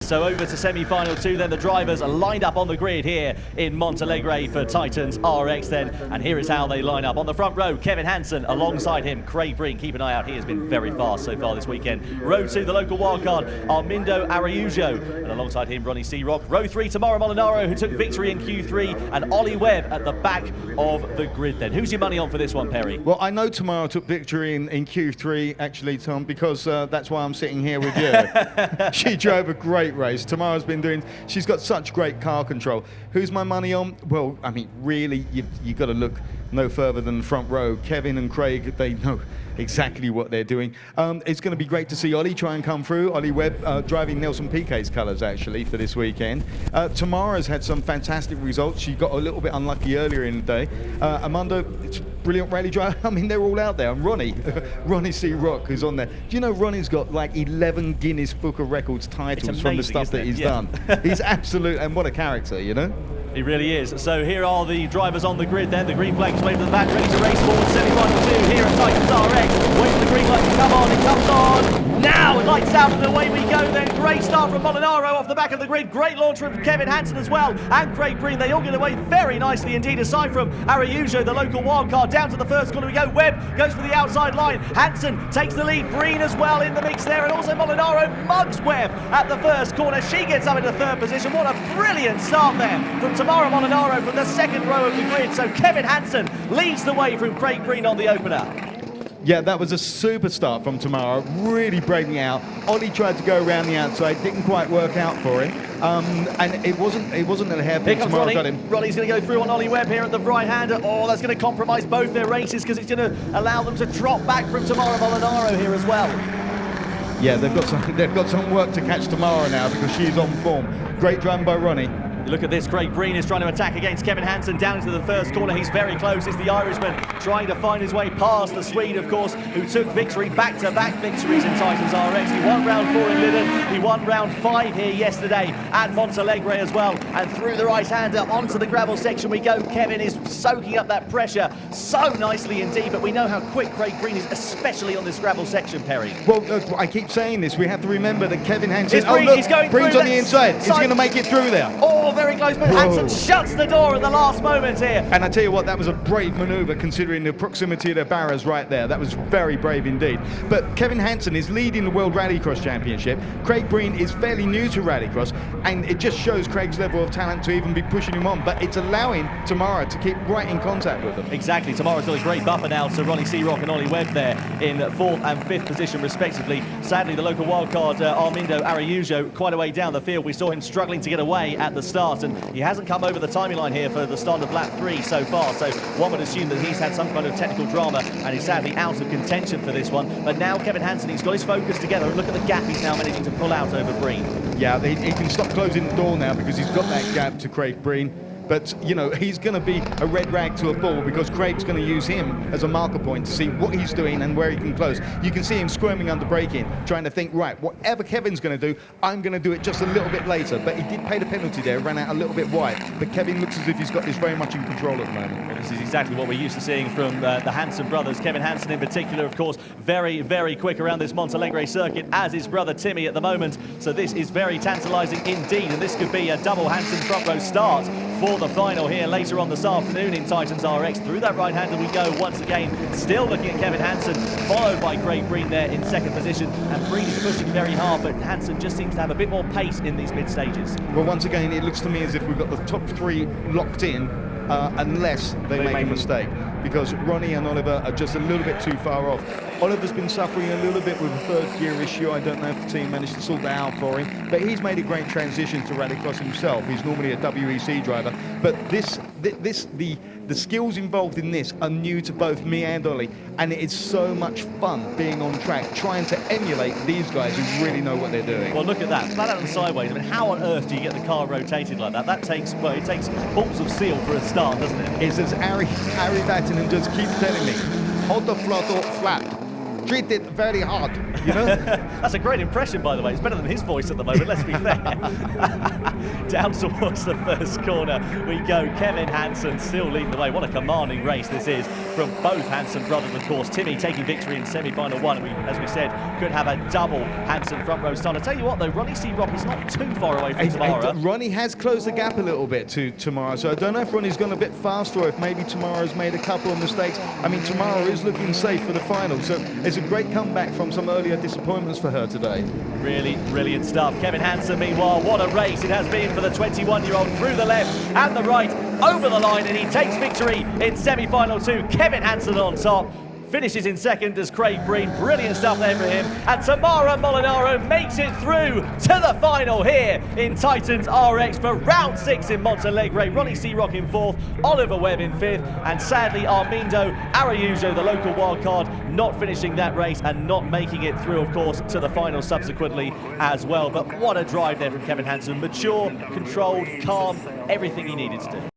So over to semi-final 2 then. The drivers are lined up on the grid here in Montalegre for TitansRX then. And here is how they line up. On the front row, Kevin Hansen. Alongside him, Craig Breen. Keep an eye out. He has been very fast so far this weekend. Row 2, the local wildcard, Armindo Araujo. And alongside him, Ronnie Searock. Row 3, Tamara Molinaro, who took victory in Q3. And Ollie Webb at the back of the grid then. Who's your money on for this one, Perry? Well, I know Tamara took victory in Q3, actually, Tom, because that's why I'm sitting here with you. She drove a great race. Tamara's been doing, she's got such great car control. Who's my money on? Well, I mean, really, you got to look no further than the front row. Kevin and Craig, they know exactly what they're doing. It's going to be great to see Ollie try and come through. Ollie Webb driving Nelson Piquet's colours, actually, for this weekend. Tamara's had some fantastic results. She got a little bit unlucky earlier in the day. Armando, it's brilliant rally driver. I mean, they're all out there. And Ronnie C. Rock, who's on there. Do you know Ronnie's got like 11 Guinness Book of Records titles from the stuff that he's done? He's absolute, and what a character, you know? He really is. So here are the drivers on the grid then. The green flag is waving to the back, ready to race forward. Semi-final 2 here at TitansRX. Wait for the green light to come on. It comes on now. It lights out and away we go then. Great start from Molinaro off the back of the grid. Great launch from Kevin Hansen as well. And Craig Breen. They all get away very nicely indeed. Aside from Araujo, the local wildcard. Down to the first corner we go. Webb goes for the outside line. Hansen takes the lead. Breen as well in the mix there. And also Molinaro mugs Webb at the first corner. She gets up into third position. What a brilliant start there from Tamara Molinaro from the second row of the grid. So Kevin Hansen leads the way from Craig Breen on the opener. Yeah, that was a super start from Tamara, really breaking out. Ollie tried to go around the outside, didn't quite work out for him. And it wasn't a hairpin. Tamara got him. Ronnie's going to go through on Ollie Webb here at the right-hander. Oh, that's going to compromise both their races because it's going to allow them to drop back from Tamara Molinaro here as well. Yeah, they've got some work to catch Tamara now because she's on form. Great run by Ronnie. Look at this, Craig Breen is trying to attack against Kevin Hansen down into the first corner. He's very close. It's the Irishman trying to find his way past the Swede, of course, who took victory, back-to-back victories in TitansRX. He won round 4 in Lydon. He won round 5 here yesterday at Montalegre as well. And through the right-hander onto the gravel section we go. Kevin is soaking up that pressure so nicely indeed, but we know how quick Craig Breen is, especially on this gravel section, Perry. Well, look, I keep saying this. We have to remember that Kevin Hansen... Breen, look, he's going Breen's through on the inside. Is he going to make it through there? Oh, very close, but Hansen shuts the door at the last moment here. And I tell you what, that was a brave manoeuvre considering the proximity of the barriers right there. That was very brave indeed. But Kevin Hansen is leading the World Rallycross Championship. Craig Breen is fairly new to Rallycross, and it just shows Craig's level of talent to even be pushing him on. But it's allowing Tamara to keep right in contact with them. Exactly. Tamara's got a great buffer now to Ronnie Searock and Ollie Webb there in 4th and 5th position respectively. Sadly, the local wildcard Armindo Araujo quite a way down the field. We saw him struggling to get away at the start, and he hasn't come over the timing line here for the start of lap 3 so far, so one would assume that he's had some kind of technical drama and he's sadly out of contention for this one. But now Kevin Hansen, he's got his focus together, and look at the gap he's now managing to pull out over Breen. Yeah, he can stop closing the door now because he's got that gap to Craig Breen. But, you know, he's going to be a red rag to a bull because Craig's going to use him as a marker point to see what he's doing and where he can close. You can see him squirming under braking, trying to think, right, whatever Kevin's going to do, I'm going to do it just a little bit later. But he did pay the penalty there, ran out a little bit wide. But Kevin looks as if he's got this very much in control at the moment. Well, this is exactly what we're used to seeing from the Hansen brothers. Kevin Hansen in particular, of course, very, very quick around this Montalegre circuit, as is brother Timmy at the moment. So this is very tantalising indeed, and this could be a double Hansen front row start for the final here later on this afternoon in TitansRX. Through that right-hander we go once again, still looking at Kevin Hansen, followed by Craig Breen there in 2nd position, and Breen is pushing very hard, but Hansen just seems to have a bit more pace in these mid-stages. Well, once again, it looks to me as if we've got the top 3 locked in, unless they make a mistake, because Ronnie and Oliver are just a little bit too far off. Oliver's been suffering a little bit with a 3rd gear issue. I don't know if the team managed to sort that out for him, but he's made a great transition to Rallycross himself. He's normally a WEC driver, but the skills involved in this are new to both me and Ollie, and it is so much fun being on track, trying to emulate these guys who really know what they're doing. Well, look at that, flat out and sideways. I mean, how on earth do you get the car rotated like that? That takes, well, it takes balls of steel for a start, doesn't it? It's as Ari Vatanen just keeps telling me, hold the throttle flat. treat it very hard, you know? That's a great impression, by the way. It's better than his voice at the moment, let's be fair. Down towards the first corner we go. Kevin Hansen still leading the way. What a commanding race this is from both Hansen brothers, of course. Timmy taking victory in semi-final 1. We, as we said, could have a double Hansen front row start. I tell you what, though, Ronnie C. Rock is not too far away from Tamara. Ronnie has closed the gap a little bit to Tamara, so I don't know if Ronnie's gone a bit faster or if maybe Tamara's made a couple of mistakes. I mean, Tamara is looking safe for the final, so it's a great comeback from some earlier disappointments for her today. Really brilliant stuff. Kevin Hansen, meanwhile, what a race it has been for the 21-year-old, through the left and the right, over the line, and he takes victory in semi-final 2. Kevin Hansen on top. Finishes in second as Craig Breen. Brilliant stuff there for him. And Tamara Molinaro makes it through to the final here in Titans RX for round 6 in Montalegre. Ronnie C. Rock in 4th, Oliver Webb in 5th, and sadly Armindo Araujo, the local wildcard, not finishing that race and not making it through, of course, to the final subsequently as well. But what a drive there from Kevin Hansen. Mature, controlled, calm, everything he needed to do.